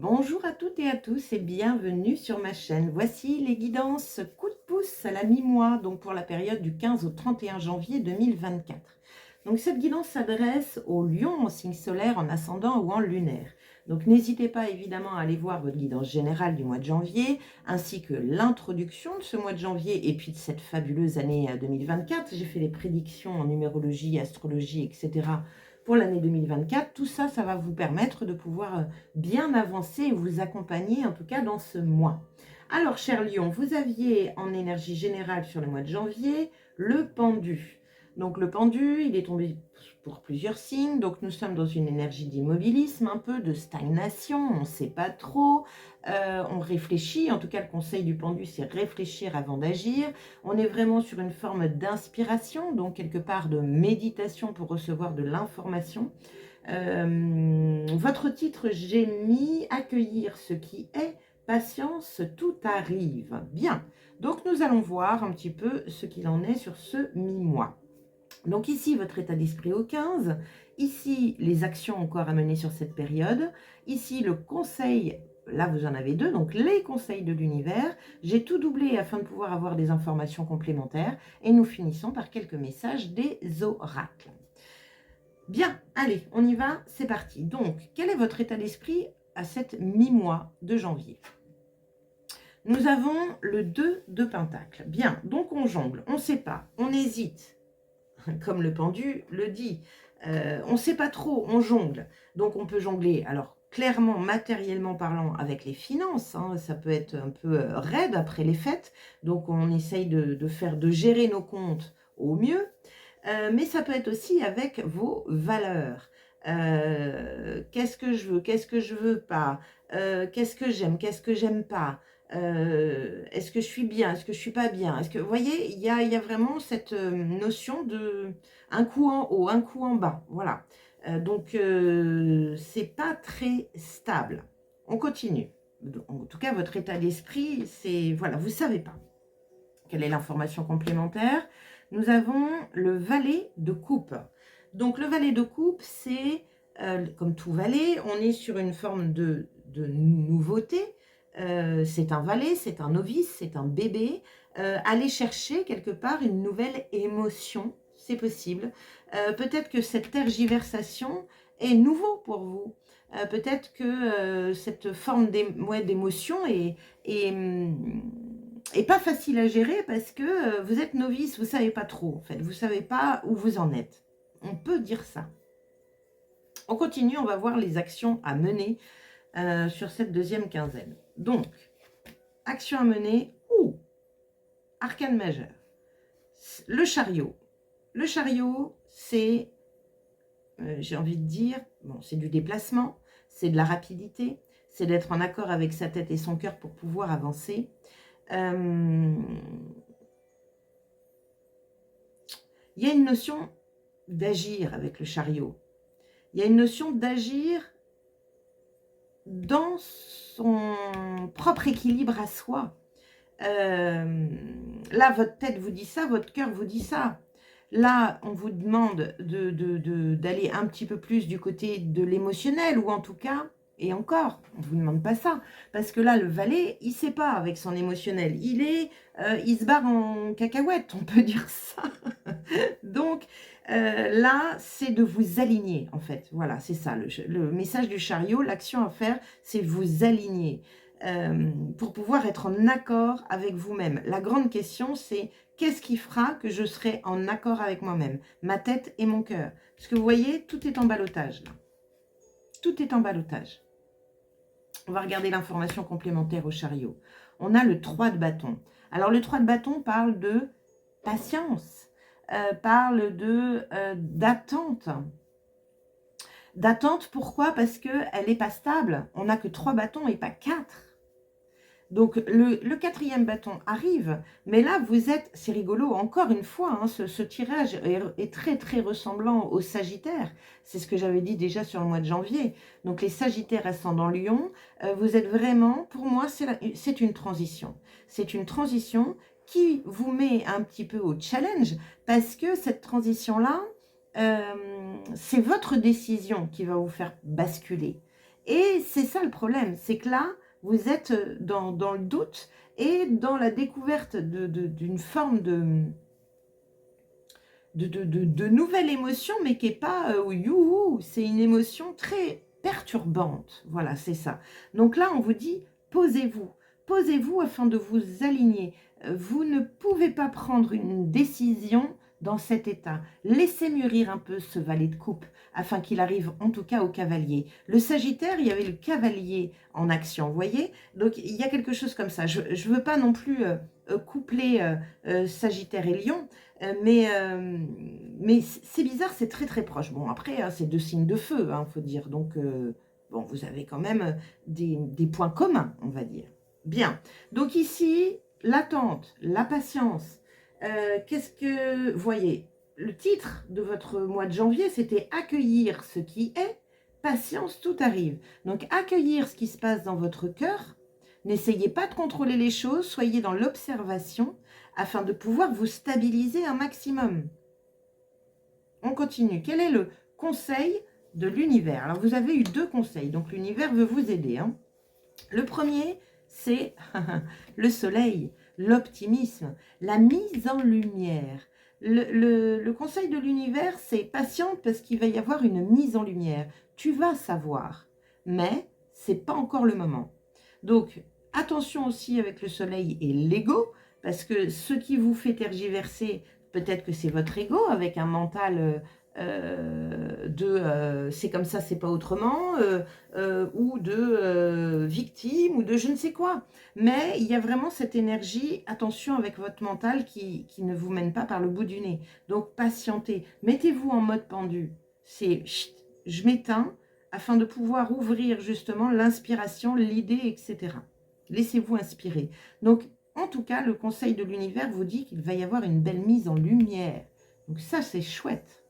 Bonjour à toutes et à tous et bienvenue sur ma chaîne. Voici les guidances coup de pouce à la mi-mois, donc pour la période du 15 au 31 janvier 2024. Donc cette guidance s'adresse aux lions en signe solaire, en ascendant ou en lunaire. Donc n'hésitez pas évidemment à aller voir votre guidance générale du mois de janvier, ainsi que l'introduction de ce mois de janvier et puis de cette fabuleuse année 2024. J'ai fait les prédictions en numérologie, astrologie, etc. pour l'année 2024. Tout ça, ça va vous permettre de pouvoir bien avancer et vous accompagner en tout cas dans ce mois. Alors, cher Lion, vous aviez en énergie générale sur le mois de janvier le pendu. Donc le pendu, il est tombé pour plusieurs signes. Donc nous sommes dans une énergie d'immobilisme, un peu de stagnation, on ne sait pas trop. On réfléchit, en tout cas le conseil du pendu, c'est réfléchir avant d'agir. On est vraiment sur une forme d'inspiration, donc quelque part de méditation pour recevoir de l'information. Votre titre, j'ai mis accueillir ce qui est, patience, tout arrive. Bien, donc nous allons voir un petit peu ce qu'il en est sur ce mi-mois. Donc ici, votre état d'esprit au 15, ici, les actions encore à mener sur cette période, ici, le conseil, là vous en avez deux, donc les conseils de l'univers. J'ai tout doublé afin de pouvoir avoir des informations complémentaires et nous finissons par quelques messages des oracles. Bien, allez, on y va, c'est parti. Donc, quel est votre état d'esprit à cette mi-mois de janvier? Nous avons le 2 de Pentacle. Bien, donc on jongle, on ne sait pas, on hésite, comme le pendu le dit. On ne sait pas trop, on jongle. Donc on peut jongler, alors clairement, matériellement parlant, avec les finances. Hein, ça peut être un peu raide après les fêtes. Donc on essaye de gérer nos comptes au mieux. Mais ça peut être aussi avec vos valeurs. Qu'est-ce que je veux, qu'est-ce que je veux pas, qu'est-ce que j'aime pas, est-ce que je suis bien, est-ce que je suis pas bien, est-ce que vous voyez, il y a vraiment cette notion de un coup en haut, un coup en bas, voilà. Donc c'est pas très stable. On continue. En tout cas, votre état d'esprit, c'est voilà, vous savez pas. Quelle est l'information complémentaire? Nous avons le valet de coupe. Donc le valet de coupe, c'est, comme tout valet, on est sur une forme de nouveauté. C'est un valet, c'est un novice, c'est un bébé. Aller chercher quelque part une nouvelle émotion, c'est possible. Peut-être que cette tergiversation est nouveau pour vous. Peut-être que cette forme d'émotion est pas facile à gérer parce que vous êtes novice, vous ne savez pas trop en fait, vous ne savez pas où vous en êtes. On peut dire ça. On continue, on va voir les actions à mener sur cette deuxième quinzaine. Donc, action à mener, arcane majeur. Le chariot. Le chariot, c'est, j'ai envie de dire, bon, c'est du déplacement, c'est de la rapidité, c'est d'être en accord avec sa tête et son cœur pour pouvoir avancer. Il y a une notion d'agir avec le chariot. Il y a une notion d'agir dans son propre équilibre à soi. Là, votre tête vous dit ça, votre cœur vous dit ça. Là, on vous demande d'aller un petit peu plus du côté de l'émotionnel, ou en tout cas, et encore, on ne vous demande pas ça, parce que là, le valet, il ne sait pas avec son émotionnel. Il se barre en cacahuète, on peut dire ça. Donc, là, c'est de vous aligner, en fait. Voilà, c'est ça, le message du chariot, l'action à faire, c'est vous aligner. Pour pouvoir être en accord avec vous-même. La grande question, c'est qu'est-ce qui fera que je serai en accord avec moi-même, ma tête et mon cœur? Parce que vous voyez, tout est en ballottage, là. Tout est en ballottage. On va regarder l'information complémentaire au chariot. On a le 3 de bâton. Alors, le 3 de bâton parle de patience, parle d'attente. D'attente, pourquoi? Parce qu'elle n'est pas stable. On n'a que 3 bâtons et pas 4. Donc, le quatrième bâton arrive, mais là, vous êtes, c'est rigolo, encore une fois, hein, ce tirage est très, très ressemblant au Sagittaire. C'est ce que j'avais dit déjà sur le mois de janvier. Donc, les Sagittaires ascendant Lion, vous êtes vraiment, pour moi, c'est une transition. C'est une transition qui vous met un petit peu au challenge, parce que cette transition-là, c'est votre décision qui va vous faire basculer. Et c'est ça le problème, c'est que là, vous êtes dans le doute et dans la découverte d'une forme de nouvelle émotion, mais qui n'est pas youhou, c'est une émotion très perturbante. Voilà, c'est ça. Donc là, on vous dit, posez-vous. Posez-vous afin de vous aligner. Vous ne pouvez pas prendre une décision dans cet état. Laissez mûrir un peu ce valet de coupe, afin qu'il arrive en tout cas au cavalier. Le Sagittaire, il y avait le cavalier en action, vous voyez? Donc il y a quelque chose comme ça. Je ne veux pas non plus coupler Sagittaire et Lion, mais c'est bizarre, c'est très très proche. Bon, après, hein, c'est deux signes de feu, hein, faut dire. Donc, bon, vous avez quand même des points communs, on va dire. Bien. Donc ici, l'attente, la patience. Qu'est-ce que... Voyez, le titre de votre mois de janvier, c'était « Accueillir ce qui est, patience, tout arrive ». Donc, accueillir ce qui se passe dans votre cœur. N'essayez pas de contrôler les choses, soyez dans l'observation afin de pouvoir vous stabiliser un maximum. On continue. Quel est le conseil de l'univers? Alors, vous avez eu 2 conseils, donc l'univers veut vous aider. Hein. Le premier, c'est le soleil, l'optimisme, la mise en lumière. Le conseil de l'univers, c'est patiente parce qu'il va y avoir une mise en lumière. Tu vas savoir, mais ce n'est pas encore le moment. Donc, attention aussi avec le soleil et l'ego, parce que ce qui vous fait tergiverser, peut-être que c'est votre ego avec un mental c'est comme ça, c'est pas autrement, ou de victime, ou de je ne sais quoi. Mais il y a vraiment cette énergie, attention avec votre mental qui ne vous mène pas par le bout du nez. Donc patientez, mettez-vous en mode pendu. C'est je m'éteins afin de pouvoir ouvrir justement l'inspiration, l'idée, etc. Laissez-vous inspirer. Donc, en tout cas, le conseil de l'univers vous dit qu'il va y avoir une belle mise en lumière. Donc ça, c'est chouette.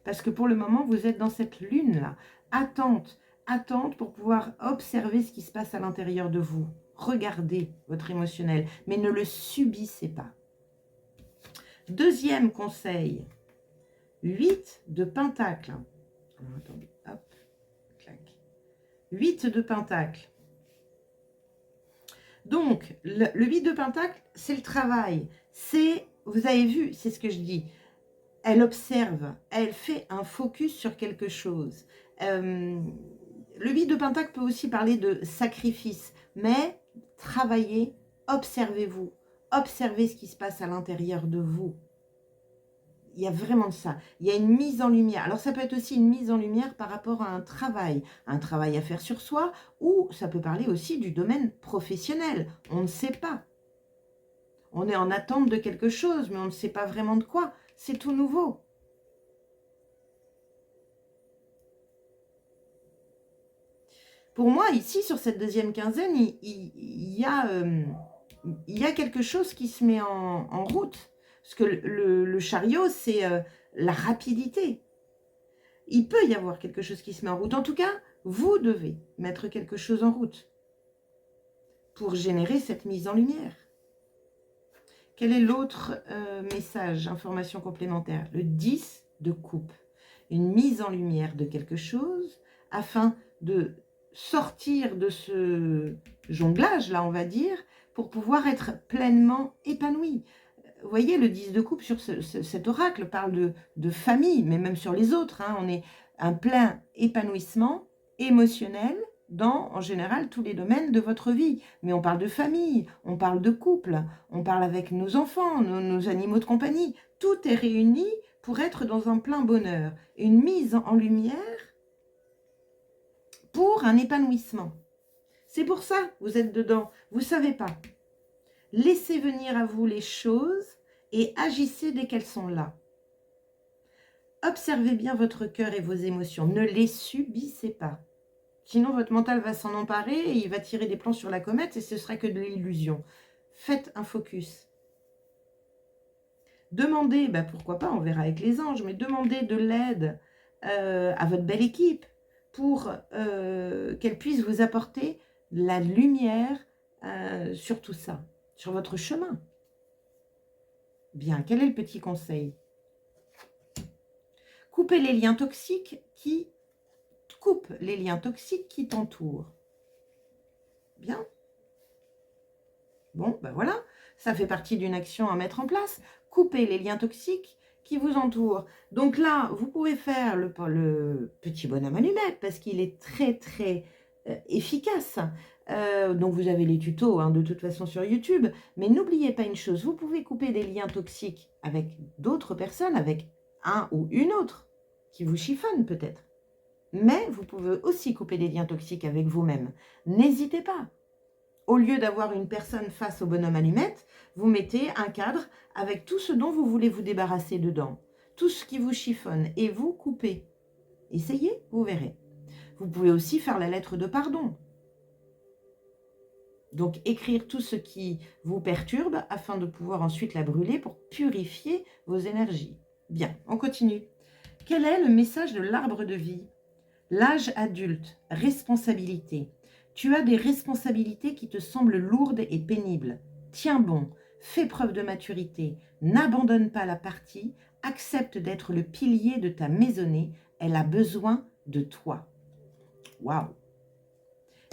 Parce que pour le moment, vous êtes dans cette lune-là. Attente, attente pour pouvoir observer ce qui se passe à l'intérieur de vous. Regardez votre émotionnel, mais ne le subissez pas. Deuxième conseil, 8 de Pentacle. Alors, attendez, hop, clac. 8 de Pentacle. Donc, le 8 de Pentacle, c'est le travail. C'est, vous avez vu, c'est ce que je dis. Elle observe, elle fait un focus sur quelque chose. Le 8 de Pentacle peut aussi parler de sacrifice, mais travaillez, observez-vous, observez ce qui se passe à l'intérieur de vous. Il y a vraiment de ça. Il y a une mise en lumière. Alors, ça peut être aussi une mise en lumière par rapport à un travail à faire sur soi, ou ça peut parler aussi du domaine professionnel. On ne sait pas. On est en attente de quelque chose, mais on ne sait pas vraiment de quoi. C'est tout nouveau. Pour moi, ici, sur cette deuxième quinzaine, il y a quelque chose qui se met en route. Parce que le chariot, c'est la rapidité. Il peut y avoir quelque chose qui se met en route. En tout cas, vous devez mettre quelque chose en route pour générer cette mise en lumière. Quel est l'autre message, information complémentaire? Le 10 de coupe. Une mise en lumière de quelque chose afin de sortir de ce jonglage-là, on va dire, pour pouvoir être pleinement épanoui. Vous voyez, le 10 de coupe sur cet oracle parle de famille, mais même sur les autres. Hein, on est un plein épanouissement émotionnel dans, en général, tous les domaines de votre vie. Mais on parle de famille, on parle de couple, on parle avec nos enfants, nos animaux de compagnie. Tout est réuni pour être dans un plein bonheur. Une mise en lumière pour un épanouissement. C'est pour ça que vous êtes dedans. Vous ne savez pas. Laissez venir à vous les choses et agissez dès qu'elles sont là. Observez bien votre cœur et vos émotions. Ne les subissez pas. Sinon, votre mental va s'en emparer et il va tirer des plans sur la comète et ce sera que de l'illusion. Faites un focus. Demandez, pourquoi pas, on verra avec les anges, mais demandez de l'aide à votre belle équipe pour qu'elle puisse vous apporter la lumière sur tout ça, sur votre chemin. Bien, quel est le petit conseil? Coupez les liens toxiques qui coupe les liens toxiques qui t'entourent. Bien. Bon, ben voilà, ça fait partie d'une action à mettre en place. Couper les liens toxiques qui vous entourent. Donc là, vous pouvez faire le petit bonhomme allumette parce qu'il est très, très efficace. Donc vous avez les tutos hein, de toute façon sur YouTube. Mais n'oubliez pas une chose, vous pouvez couper des liens toxiques avec d'autres personnes, avec un ou une autre qui vous chiffonne peut-être. Mais vous pouvez aussi couper des liens toxiques avec vous-même. N'hésitez pas. Au lieu d'avoir une personne face au bonhomme allumette, vous mettez un cadre avec tout ce dont vous voulez vous débarrasser dedans. Tout ce qui vous chiffonne et vous coupez. Essayez, vous verrez. Vous pouvez aussi faire la lettre de pardon. Donc écrire tout ce qui vous perturbe afin de pouvoir ensuite la brûler pour purifier vos énergies. Bien, on continue. Quel est le message de l'arbre de vie? L'âge adulte, responsabilité. Tu as des responsabilités qui te semblent lourdes et pénibles. Tiens bon, fais preuve de maturité, n'abandonne pas la partie, accepte d'être le pilier de ta maisonnée, elle a besoin de toi. Waouh!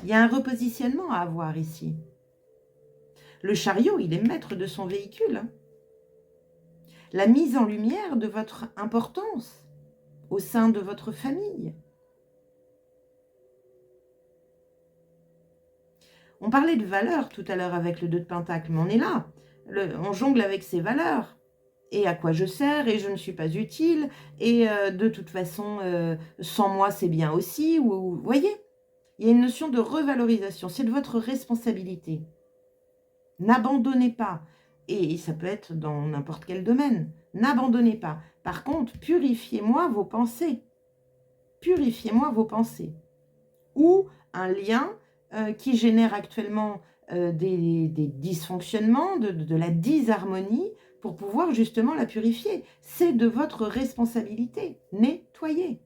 Il y a un repositionnement à avoir ici. Le chariot, il est maître de son véhicule. Hein. La mise en lumière de votre importance au sein de votre famille. On parlait de valeurs tout à l'heure avec le 2 de Pentacle, mais on est là. On jongle avec ses valeurs. Et à quoi je sers, et je ne suis pas utile, et de toute façon, sans moi, c'est bien aussi. Ou, vous voyez, il y a une notion de revalorisation. C'est de votre responsabilité. N'abandonnez pas. Et ça peut être dans n'importe quel domaine. N'abandonnez pas. Par contre, purifiez-moi vos pensées. Purifiez-moi vos pensées. Ou un lien qui génère actuellement des dysfonctionnements, de la disharmonie, pour pouvoir justement la purifier. C'est de votre responsabilité. Nettoyez.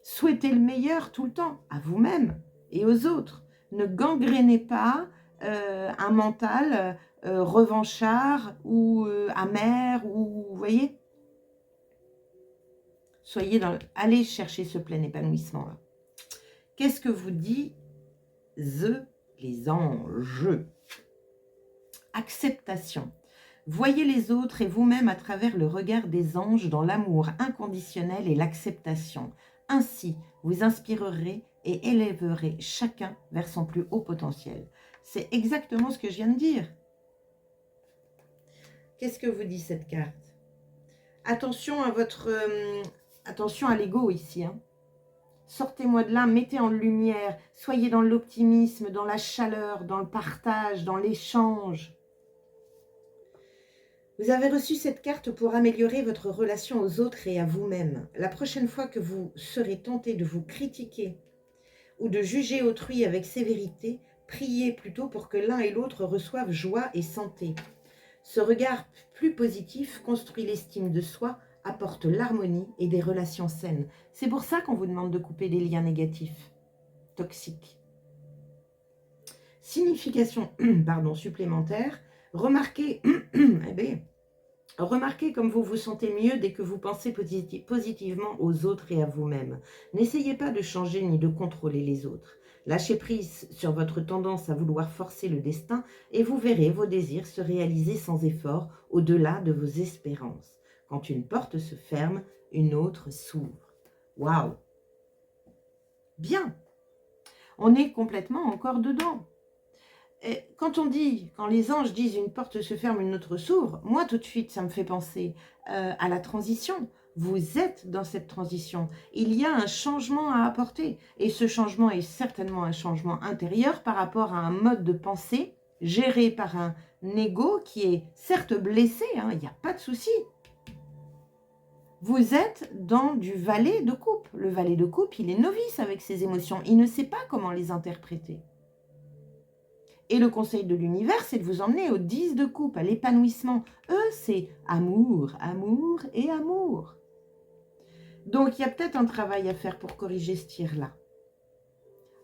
Souhaitez le meilleur tout le temps, à vous-même et aux autres. Ne gangrénez pas un mental revanchard ou amer, ou vous voyez. Allez chercher ce plein épanouissement-là. Qu'est-ce que vous dit les anges? Acceptation. Voyez les autres et vous-même à travers le regard des anges dans l'amour inconditionnel et l'acceptation. Ainsi, vous inspirerez et élèverez chacun vers son plus haut potentiel. C'est exactement ce que je viens de dire. Qu'est-ce que vous dit cette carte? Attention à attention à l'ego ici, hein. Sortez-moi de là, mettez en lumière, soyez dans l'optimisme, dans la chaleur, dans le partage, dans l'échange. Vous avez reçu cette carte pour améliorer votre relation aux autres et à vous-même. La prochaine fois que vous serez tenté de vous critiquer ou de juger autrui avec sévérité, priez plutôt pour que l'un et l'autre reçoivent joie et santé. Ce regard plus positif construit l'estime de soi, apporte l'harmonie et des relations saines. C'est pour ça qu'on vous demande de couper les liens négatifs, toxiques. Signification supplémentaire, remarquez, remarquez comme vous vous sentez mieux dès que vous pensez positivement aux autres et à vous-même. N'essayez pas de changer ni de contrôler les autres. Lâchez prise sur votre tendance à vouloir forcer le destin et vous verrez vos désirs se réaliser sans effort au-delà de vos espérances. Quand une porte se ferme, une autre s'ouvre. Waouh! Bien! On est complètement encore dedans. Et quand les anges disent une porte se ferme, une autre s'ouvre, moi tout de suite ça me fait penser à la transition. Vous êtes dans cette transition. Il y a un changement à apporter. Et ce changement est certainement un changement intérieur par rapport à un mode de pensée géré par un ego qui est certes blessé, hein, il n'y a pas de souci. Vous êtes dans du valet de coupe. Le valet de coupe, il est novice avec ses émotions. Il ne sait pas comment les interpréter. Et le conseil de l'univers, c'est de vous emmener au 10 de coupe, à l'épanouissement. Eux, c'est amour, amour et amour. Donc, il y a peut-être un travail à faire pour corriger ce tir-là.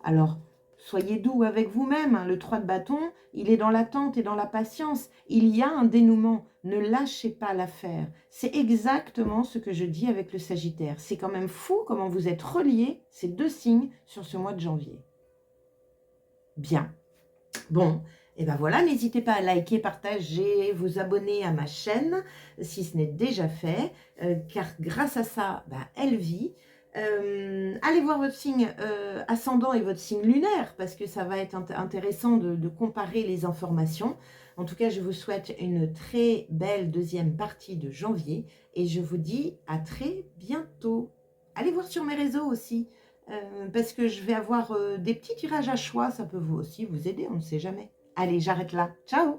Alors, soyez doux avec vous-même. Hein. Le 3 de bâton, il est dans l'attente et dans la patience. Il y a un dénouement. Ne lâchez pas l'affaire. C'est exactement ce que je dis avec le Sagittaire. C'est quand même fou comment vous êtes reliés, ces deux signes, sur ce mois de janvier. Bien. Bon, et ben voilà, n'hésitez pas à liker, partager, vous abonner à ma chaîne, si ce n'est déjà fait, car grâce à ça, ben, elle vit. Allez voir votre signe ascendant et votre signe lunaire, parce que ça va être intéressant de comparer les informations. En tout cas, je vous souhaite une très belle deuxième partie de janvier, et je vous dis à très bientôt. Allez voir sur mes réseaux aussi, parce que je vais avoir des petits tirages à choix, ça peut vous aussi vous aider, on ne sait jamais. Allez, j'arrête là. Ciao!